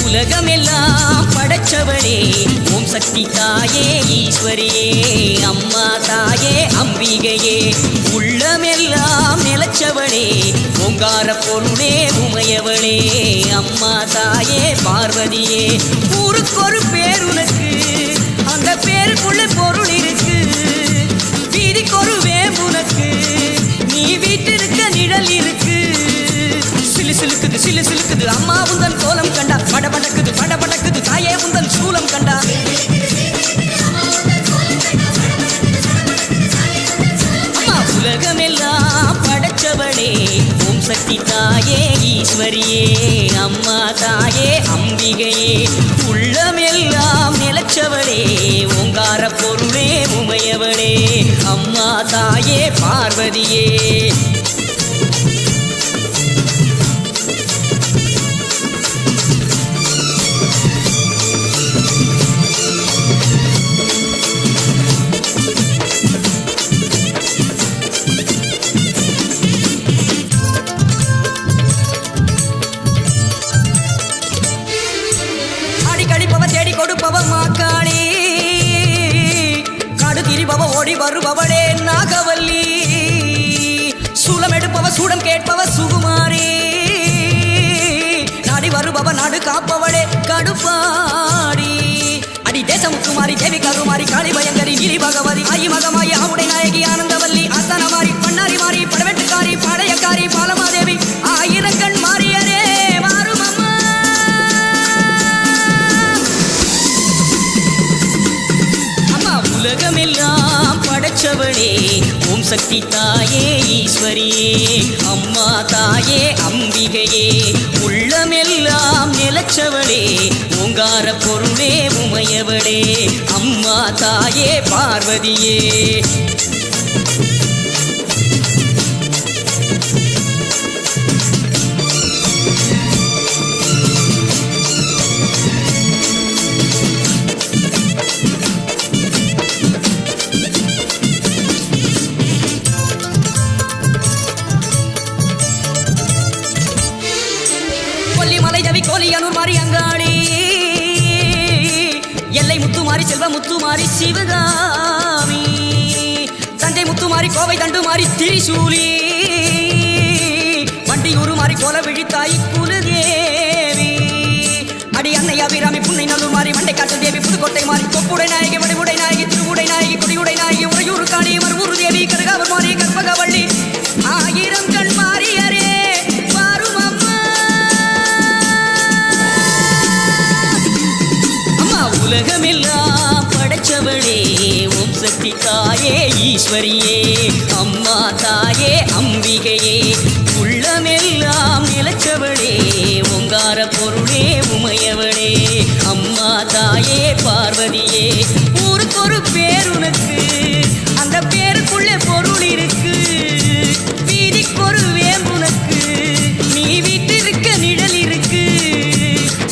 உலகமெல்லாம் படைச்சவளே ஓம் சக்தி தாயே ஈஸ்வரியே அம்மா தாயே அம்பிகையே உள்ளமெல்லாம் நிலச்சவளே ஓங்கார பொருளே உமையவளே அம்மா தாயே பார்வதியே ஊருக்கொரு பேர் உனக்கு அந்த பேருக்குள்ள பொருள் இருக்கு வீதிக்கொரு வேம்புனக்கு நீ வீட்டிருக்க நிழல் இருக்கு சிலு சிலுக்குது சிலு சிலுக்குது அம்மா உந்தன் கோலம் கண்டா படபடக்குது படபடக்குது தாயே உந்தன் சூலம் கண்டா அம்மா உலகமெல்லாம் படைச்சவளே ஓம் சக்தி தாயே ஈஸ்வரியே அம்மா தாயே அம்பிகையே உள்ளமெல்லாம் நிலச்சவளே ஓங்கார பொருளே உமையவளே அம்மா தாயே பார்வதியே ஓடி வருபவளே நாகவல்லி சூலம் எடுப்பவ சூடம் கேட்பவ சுகுமாரி நாடி வருபவ நாடு காப்பவளே கடுப்பாடி அடி தேசமுத்துமாரி தேவி கருமாரி காளி பயங்கரி நீலி பகவதி ஆயி மகமாயி ஆவுடை நாயகி ஆனந்தவல்லி ஆஸ்தானமாரி பண்ணாரி மாறி படவெட்டுக்காரி பாளையக்காரி பாலமாதேவி ஆயிரங்கண் மாறியரே மாறும் அம்மா அம்மா உலகமெல்லாம் படைச்சவளே ஓம் சக்தி தாயே ஈஸ்வரியே அம்மா தாயே அம்பிகையே உள்ளமெல்லாம் நிலச்சவளே ஓங்கார பொருளே உமையவளே அம்மா தாயே பார்வதியே கோலியனூர் மாறி அங்காடி எல்லை முத்துமாரி செல்வ முத்துமாரி சிவகாமி தஞ்சை முத்துமாரி கோவை தண்டு மாறி திரிசூலி வண்டியூரு மாறி கோல விழித்தாய் குலதேவி அடி அன்னை அபிராமி புன்னை நல்லூர் மாறி மண்டை காட்டு தேவி புதுக்கோட்டை மாறி கொப்புடை நாயகி வடிவுடை நாயகி திருவுடை நாயகி குடியுடை நாயகி உறையூர் காணி மறுவூர் தேவி கருகாவர் மாறி கற்பகவள்ளி ஆயிரம் கண் மாறியரே உலகமெல்லாம் படைச்சவளே ஓம் சக்தி தாயே ஈஸ்வரியே அம்மா தாயே அம்பிகையே உள்ளமெல்லாம் நிலச்சவளே ஓங்கார பொருளே உமையவளே அம்மா தாயே பார்வதியே ஊருக்கொரு பேர் உனக்கு அந்த பேருக்குள்ளே பொருள் இருக்கு வீதிக்கொரு வேம்புனக்கு நீ வீட்டிருக்க நிழல் இருக்கு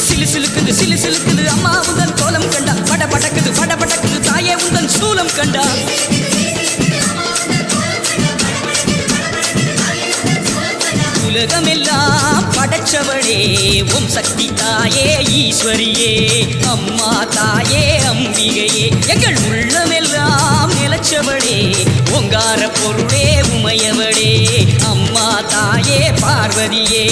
சிலு சிலுக்குது சிலு சிலுக்குது அம்மா உந்தன் கோலம் கண்டா படபடக்குது படபடக்குது தாயே உந்தன் சூலம் கண்டா உலகமெல்லாம் படைச்சவளே ஓம் சக்தி தாயே ஈஸ்வரியே அம்மா தாயே அம்பிகையே எங்கள் உள்ளமெல்லாம் நிலச்சவளே ஓங்கார பொருளே உமையவளே அம்மா தாயே பார்வதியே